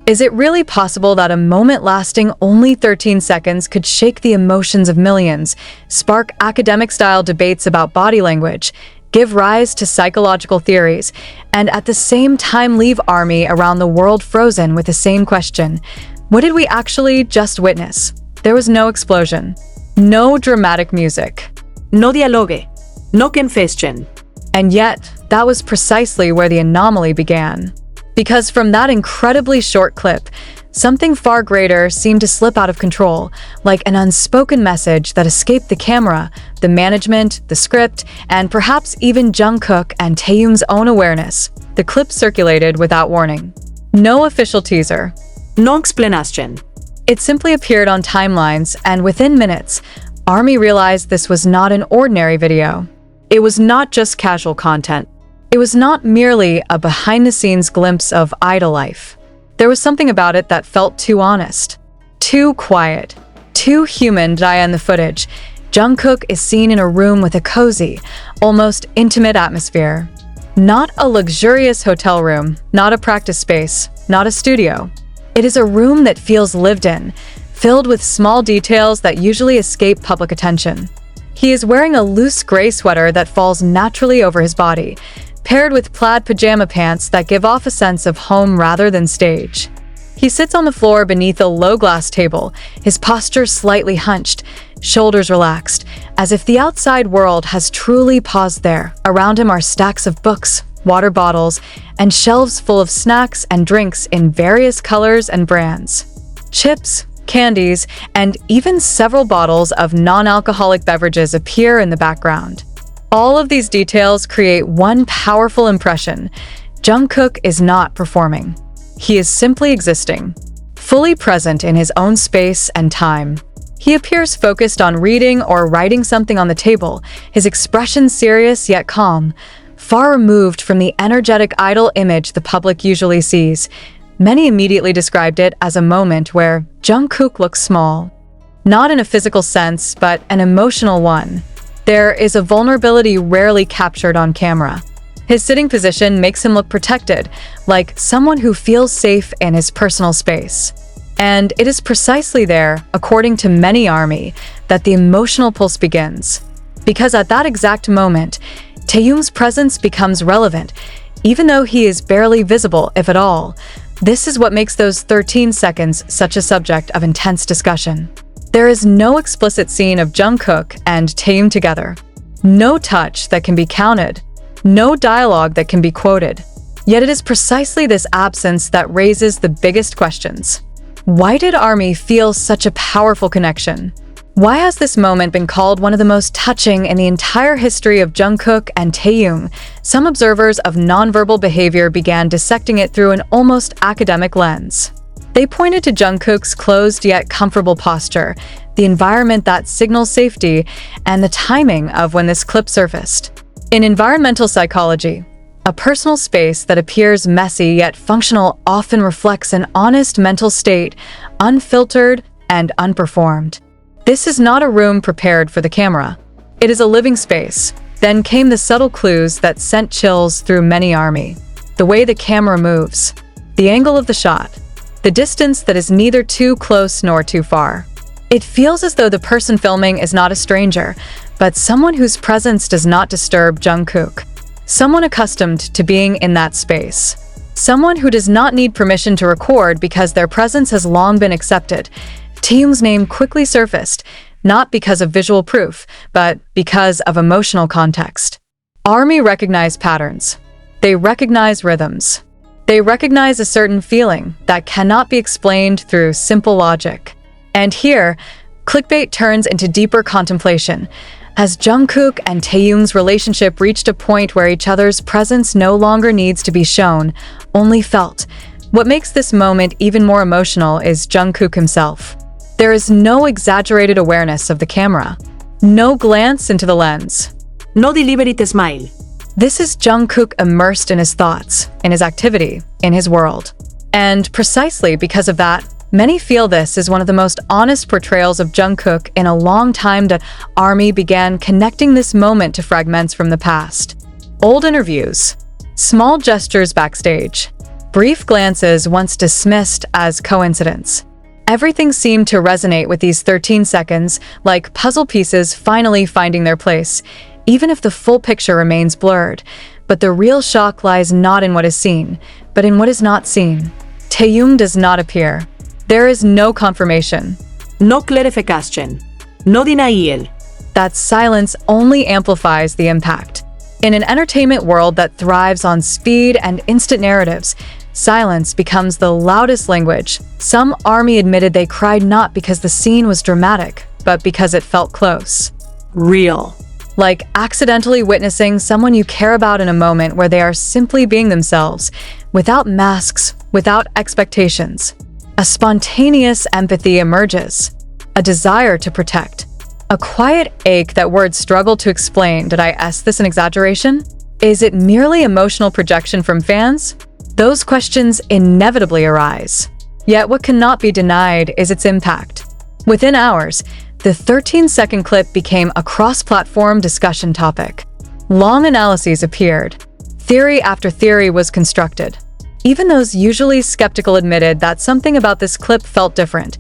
Is it really possible that a moment lasting only 13 seconds could shake the emotions of millions, spark academic-style debates about body language, give rise to psychological theories, and at the same time leave ARMY around the world frozen with the same question? What did we actually just witness? There was no explosion, no dramatic music, No dialogue, no confession. and yet that was precisely where the anomaly began. Because from that incredibly short clip, something far greater seemed to slip out of control, like an unspoken message that escaped the camera, the management, the script, and perhaps even Jungkook and Taehyung's own awareness. The clip circulated without warning. No official teaser. No explanation. It simply appeared on timelines, and within minutes, ARMY realized this was not an ordinary video. It was not just casual content. It was not merely a behind-the-scenes glimpse of idol life. There was something about it that felt too honest, too quiet, too human. In the footage, Jungkook is seen in a room with a cozy, almost intimate atmosphere. Not a luxurious hotel room, not a practice space, not a studio. It is a room that feels lived in, filled with small details that usually escape public attention. He is wearing a loose gray sweater that falls naturally over his body, paired with plaid pajama pants that give off a sense of home rather than stage. He sits on the floor beneath a low-glass table, his posture slightly hunched, shoulders relaxed, as if the outside world has truly paused there. Around him are stacks of books, water bottles, and shelves full of snacks and drinks in various colors and brands. Chips, candies, and even several bottles of non-alcoholic beverages appear in the background. All of these details create one powerful impression. Jungkook is not performing. He is simply existing, fully present in his own space and time. He appears focused on reading or writing something on the table, his expression serious yet calm, far removed from the energetic idol image the public usually sees. Many immediately described it as a moment where Jungkook looks small. Not in a physical sense, but an emotional one. There is a vulnerability rarely captured on camera. His sitting position makes him look protected, like someone who feels safe in his personal space. And it is precisely there, according to many ARMY, that the emotional pulse begins. Because at that exact moment, Taehyung's presence becomes relevant, even though he is barely visible, if at all. This is what makes those 13 seconds such a subject of intense discussion. There is no explicit scene of Jungkook and Taehyung together. No touch that can be counted. No dialogue that can be quoted. Yet it is precisely this absence that raises the biggest questions. Why did ARMY feel such a powerful connection? Why has this moment been called one of the most touching in the entire history of Jungkook and Taehyung? Some observers of nonverbal behavior began dissecting it through an almost academic lens. They pointed to Jungkook's closed yet comfortable posture, the environment that signals safety, and the timing of when this clip surfaced. In environmental psychology, a personal space that appears messy yet functional often reflects an honest mental state, unfiltered and unperformed. This is not a room prepared for the camera. It is a living space. Then came the subtle clues that sent chills through many ARMY. The way the camera moves, the angle of the shot, the distance that is neither too close nor too far. It feels as though the person filming is not a stranger, but someone whose presence does not disturb Jungkook. Someone accustomed to being in that space. Someone who does not need permission to record because their presence has long been accepted. Taehyung's name quickly surfaced, not because of visual proof, but because of emotional context. ARMY recognize patterns. They recognize rhythms. They recognize a certain feeling that cannot be explained through simple logic. And here, clickbait turns into deeper contemplation. As Jungkook and Taehyung's relationship reached a point where each other's presence no longer needs to be shown, only felt. What makes this moment even more emotional is Jungkook himself. There is no exaggerated awareness of the camera. No glance into the lens. No deliberate smile. This is Jungkook immersed in his thoughts, in his activity, in his world. And precisely because of that, many feel this is one of the most honest portrayals of Jungkook in a long time. That ARMY began connecting this moment to fragments from the past. Old interviews, small gestures backstage, Brief glances once dismissed as coincidence. Everything seemed to resonate with these 13 seconds, like puzzle pieces finally finding their place, even if the full picture remains blurred. But the real shock lies not in what is seen, but in what is not seen. Taehyung does not appear. There is no confirmation. No clarification. No denial. That silence only amplifies the impact. In an entertainment world that thrives on speed and instant narratives, silence becomes the loudest language. Some army admitted they cried not because the scene was dramatic, but because it felt close. Real. Like accidentally witnessing someone you care about in a moment where they are simply being themselves, without masks, without expectations. A spontaneous empathy emerges, a desire to protect, a quiet ache that words struggle to explain. Did I S this an exaggeration? Is it merely emotional projection from fans? Those questions inevitably arise. Yet what cannot be denied is its impact. Within hours, the 13-second clip became a cross-platform discussion topic. Long analyses appeared. Theory after theory was constructed. Even those usually skeptical admitted that something about this clip felt different.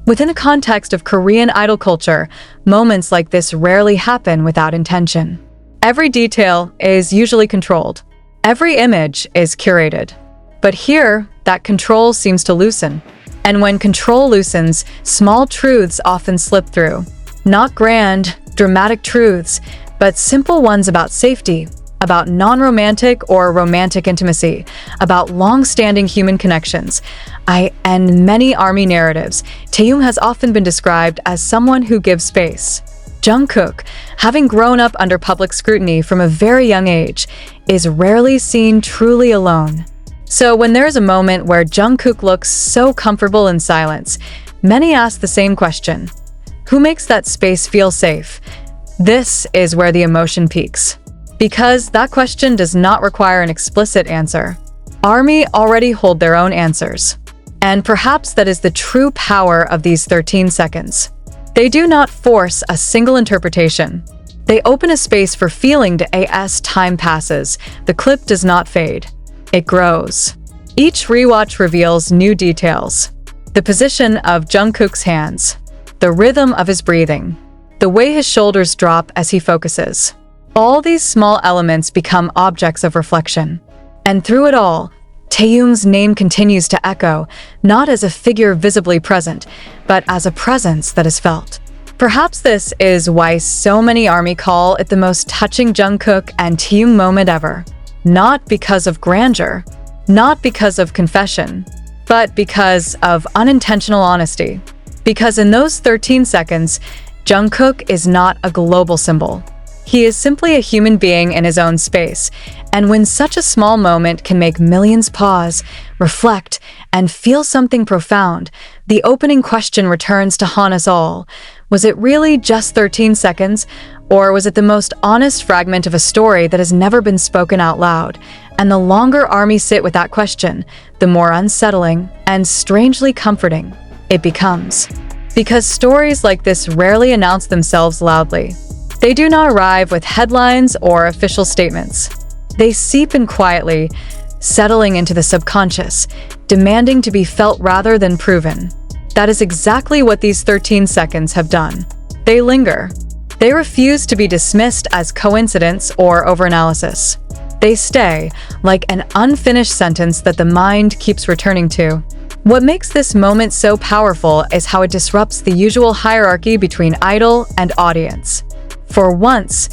Within a context of Korean idol culture, moments like this rarely happen without intention. Every detail is usually controlled. Every image is curated. But here, that control seems to loosen. And when control loosens, small truths often slip through. Not grand, dramatic truths, but simple ones about safety, about non-romantic or romantic intimacy, about long-standing human connections. And many army narratives, Taehyung has often been described as someone who gives space. Jungkook, having grown up under public scrutiny from a very young age, is rarely seen truly alone. So when there is a moment where Jungkook looks so comfortable in silence, many ask the same question. Who makes that space feel safe? This is where the emotion peaks. Because that question does not require an explicit answer. ARMY already hold their own answers. And perhaps that is the true power of these 13 seconds. They do not force a single interpretation. They open a space for feeling as time passes. The clip does not fade. It grows. Each rewatch reveals new details. The position of Jungkook's hands, the rhythm of his breathing, the way his shoulders drop as he focuses. All these small elements become objects of reflection. And through it all, Taehyung's name continues to echo, not as a figure visibly present, but as a presence that is felt. Perhaps this is why so many ARMY call it the most touching Jungkook and Taehyung moment ever. Not because of grandeur, not because of confession, but because of unintentional honesty. Because in those 13 seconds, Jungkook is not a global symbol. He is simply a human being in his own space, and when such a small moment can make millions pause, reflect, and feel something profound, the opening question returns to haunt us all. Was it really just 13 seconds, or was it the most honest fragment of a story that has never been spoken out loud? And the longer ARMY sit with that question, the more unsettling and strangely comforting it becomes. Because stories like this rarely announce themselves loudly. They do not arrive with headlines or official statements. They seep in quietly, settling into the subconscious, demanding to be felt rather than proven. That is exactly what these 13 seconds have done. They linger. They refuse to be dismissed as coincidence or overanalysis. They stay, like an unfinished sentence that the mind keeps returning to. What makes this moment so powerful is how it disrupts the usual hierarchy between idol and audience. For once,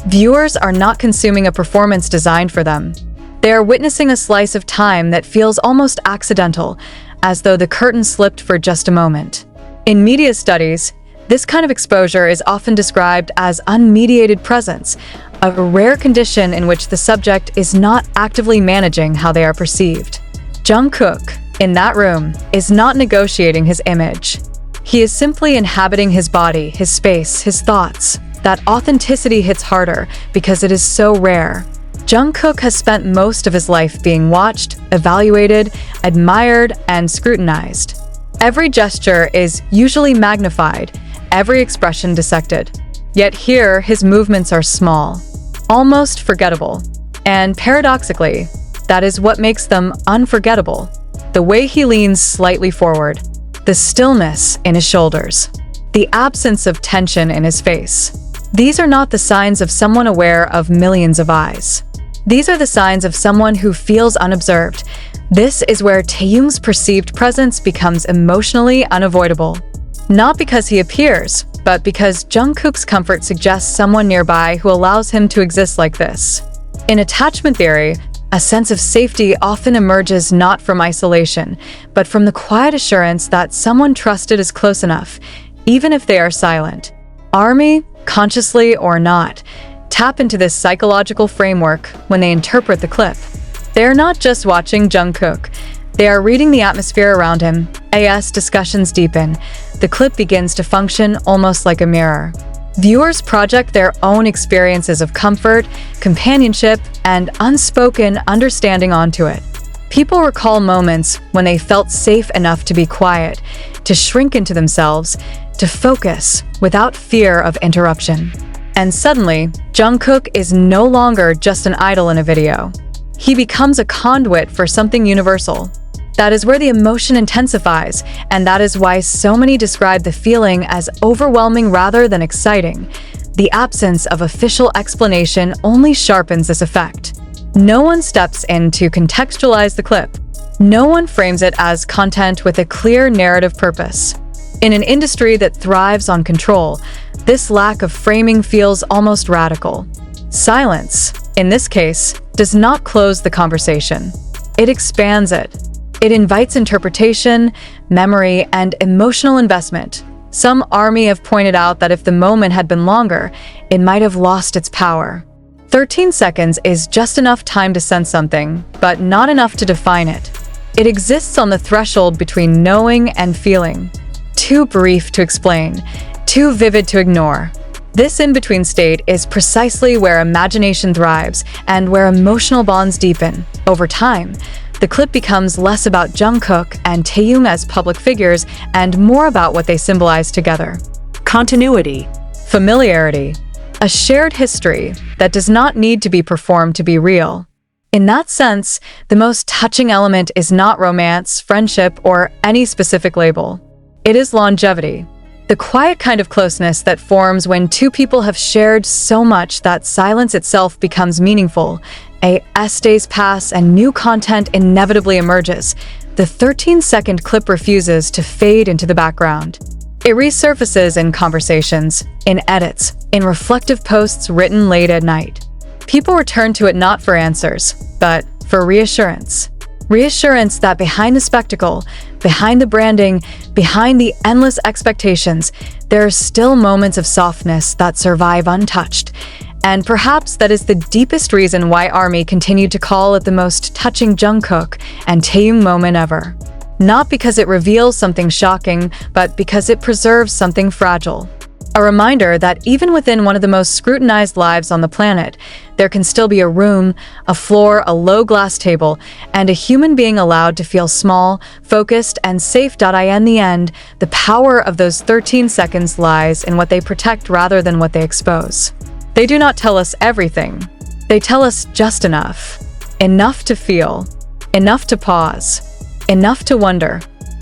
viewers are not consuming a performance designed for them. They are witnessing a slice of time that feels almost accidental, as though the curtain slipped for just a moment. In media studies, this kind of exposure is often described as unmediated presence, a rare condition in which the subject is not actively managing how they are perceived. Jungkook, in that room, is not negotiating his image. He is simply inhabiting his body, his space, his thoughts. That authenticity hits harder because it is so rare. Jungkook has spent most of his life being watched, evaluated, admired, and scrutinized. Every gesture is usually magnified, every expression dissected. Yet here, his movements are small, almost forgettable. And paradoxically, That is what makes them unforgettable. The way he leans slightly forward, the stillness in his shoulders, the absence of tension in his face. These are not the signs of someone aware of millions of eyes. These are the signs of someone who feels unobserved. This is where Taehyung's perceived presence becomes emotionally unavoidable. Not because he appears, but because Jungkook's comfort suggests someone nearby who allows him to exist like this. In attachment theory, a sense of safety often emerges not from isolation, but from the quiet assurance that someone trusted is close enough, even if they are silent. ARMY, consciously or not, tap into this psychological framework when they interpret the clip. They are not just watching Jungkook, they are reading the atmosphere around him. As discussions deepen, the clip begins to function almost like a mirror. Viewers project their own experiences of comfort, companionship, and unspoken understanding onto it. People recall moments when they felt safe enough to be quiet, to shrink into themselves, to focus without fear of interruption. And suddenly, Jungkook is no longer just an idol in a video. He becomes a conduit for something universal. That is where the emotion intensifies, and that is why so many describe the feeling as overwhelming rather than exciting. The absence of official explanation only sharpens this effect. No one steps in to contextualize the clip. No one frames it as content with a clear narrative purpose. In an industry that thrives on control, this lack of framing feels almost radical. Silence, in this case, does not close the conversation. It expands it. It invites interpretation, memory, and emotional investment. Some ARMY have pointed out that if the moment had been longer, it might have lost its power. 13 seconds is just enough time to sense something, but not enough to define it. It exists on the threshold between knowing and feeling. Too brief to explain, too vivid to ignore. This in-between state is precisely where imagination thrives and where emotional bonds deepen. Over time, the clip becomes less about Jungkook and Taehyung as public figures and more about what they symbolize together. Continuity. Familiarity. A shared history that does not need to be performed to be real. In that sense, the most touching element is not romance, friendship, or any specific label. It is longevity. The quiet kind of closeness that forms when two people have shared so much that silence itself becomes meaningful. As days pass and new content inevitably emerges, the 13-second clip refuses to fade into the background. It resurfaces in conversations, in edits, in reflective posts written late at night. People return to it not for answers, but for reassurance. Reassurance that behind the spectacle, behind the branding, behind the endless expectations, there are still moments of softness that survive untouched. And perhaps that is the deepest reason why ARMY continued to call it the most touching Jungkook and Taehyung moment ever. Not because it reveals something shocking, but because it preserves something fragile. A reminder that even within one of the most scrutinized lives on the planet, there can still be a room, a floor, a low glass table, and a human being allowed to feel small, focused, and safe. In the end, the power of those 13 seconds lies in what they protect rather than what they expose. They do not tell us everything. They tell us just enough. Enough to feel. Enough to pause. Enough to wonder.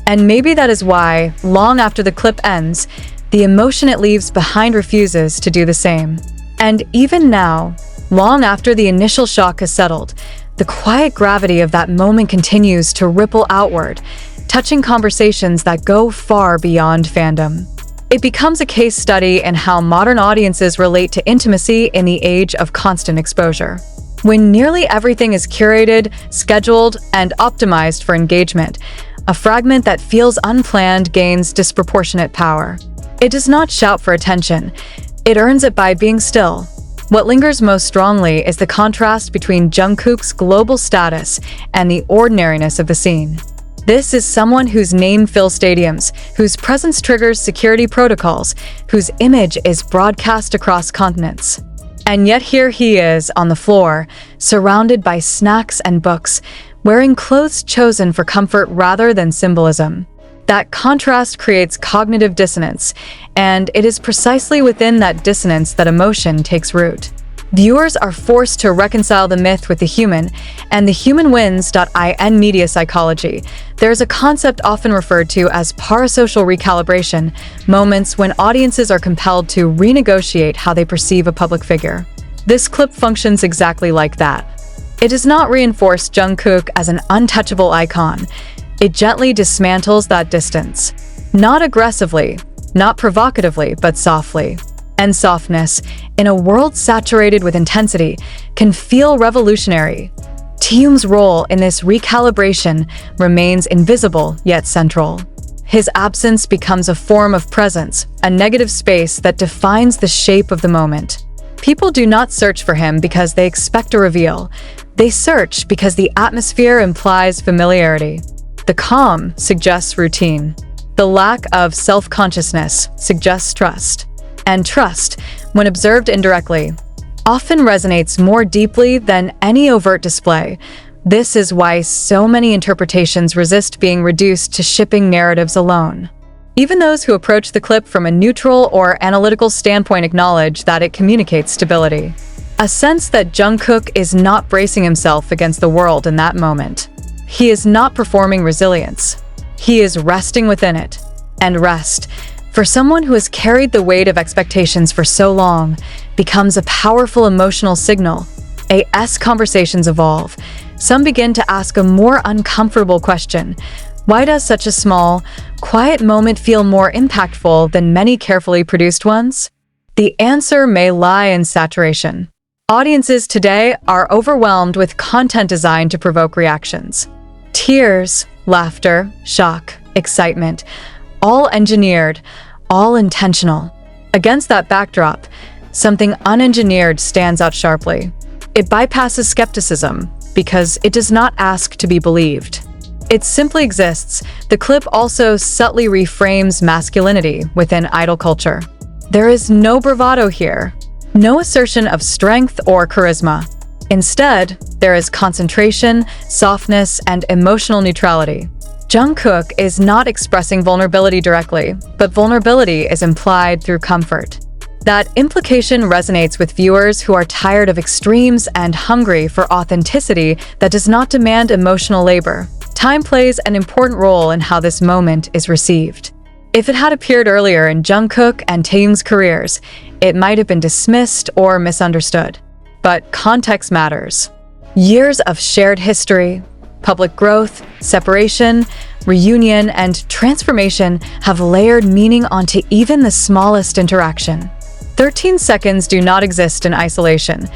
And maybe that is why, long after the clip ends, the emotion it leaves behind refuses to do the same. And even now, long after the initial shock has settled, the quiet gravity of that moment continues to ripple outward, touching conversations that go far beyond fandom. It becomes a case study in how modern audiences relate to intimacy in the age of constant exposure. When nearly everything is curated, scheduled, and optimized for engagement, a fragment that feels unplanned gains disproportionate power. It does not shout for attention. It earns it by being still. What lingers most strongly is the contrast between Jungkook's global status and the ordinariness of the scene. This is someone whose name fills stadiums, whose presence triggers security protocols, whose image is broadcast across continents. And yet here he is on the floor, surrounded by snacks and books, wearing clothes chosen for comfort rather than symbolism. That contrast creates cognitive dissonance, and it is precisely within that dissonance that emotion takes root. Viewers are forced to reconcile the myth with the human, and the human wins.in media psychology. There's a concept often referred to as parasocial recalibration, moments when audiences are compelled to renegotiate how they perceive a public figure. This clip functions exactly like that. It does not reinforce Jungkook as an untouchable icon. It gently dismantles that distance. Not aggressively, not provocatively, but softly. And softness, in a world saturated with intensity, can feel revolutionary. Taehyung's role in this recalibration remains invisible yet central. His absence becomes a form of presence, a negative space that defines the shape of the moment. People do not search for him because they expect a reveal. They search because the atmosphere implies familiarity. The calm suggests routine. The lack of self-consciousness suggests trust. And trust, when observed indirectly, often resonates more deeply than any overt display. This is why so many interpretations resist being reduced to shipping narratives alone. Even those who approach the clip from a neutral or analytical standpoint acknowledge that it communicates stability. A sense that Jungkook is not bracing himself against the world in that moment. He is not performing resilience. He is resting within it. And rest, for someone who has carried the weight of expectations for so long, becomes a powerful emotional signal. As conversations evolve, some begin to ask a more uncomfortable question. Why does such a small, quiet moment feel more impactful than many carefully produced ones? The answer may lie in saturation. Audiences today are overwhelmed with content designed to provoke reactions. Tears, laughter, shock, excitement, all engineered, all intentional. Against that backdrop, something unengineered stands out sharply. It bypasses skepticism because it does not ask to be believed. It simply exists. The clip also subtly reframes masculinity within idol culture. There is no bravado here, no assertion of strength or charisma. Instead, there is concentration, softness, and emotional neutrality. Jungkook is not expressing vulnerability directly, but vulnerability is implied through comfort. That implication resonates with viewers who are tired of extremes and hungry for authenticity that does not demand emotional labor. Time plays an important role in how this moment is received. If it had appeared earlier in Jungkook and Taehyung's careers, it might have been dismissed or misunderstood. But context matters. Years of shared history, public growth, separation, reunion, and transformation have layered meaning onto even the smallest interaction. 13 seconds do not exist in isolation.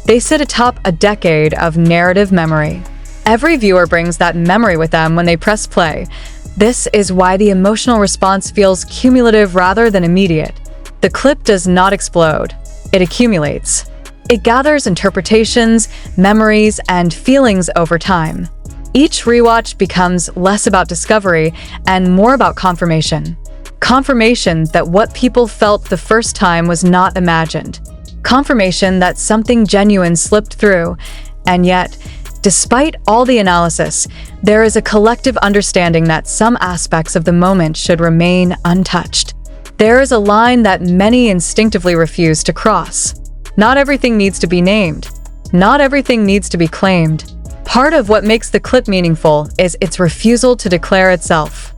They sit atop a decade of narrative memory. Every viewer brings that memory with them when they press play. This is why the emotional response feels cumulative rather than immediate. The clip does not explode. It accumulates. It gathers interpretations, memories, and feelings over time. Each rewatch becomes less about discovery and more about confirmation. Confirmation that what people felt the first time was not imagined. Confirmation that something genuine slipped through. And yet, despite all the analysis, there is a collective understanding that some aspects of the moment should remain untouched. There is a line that many instinctively refuse to cross. Not everything needs to be named. Not everything needs to be claimed. Part of what makes the clip meaningful is its refusal to declare itself.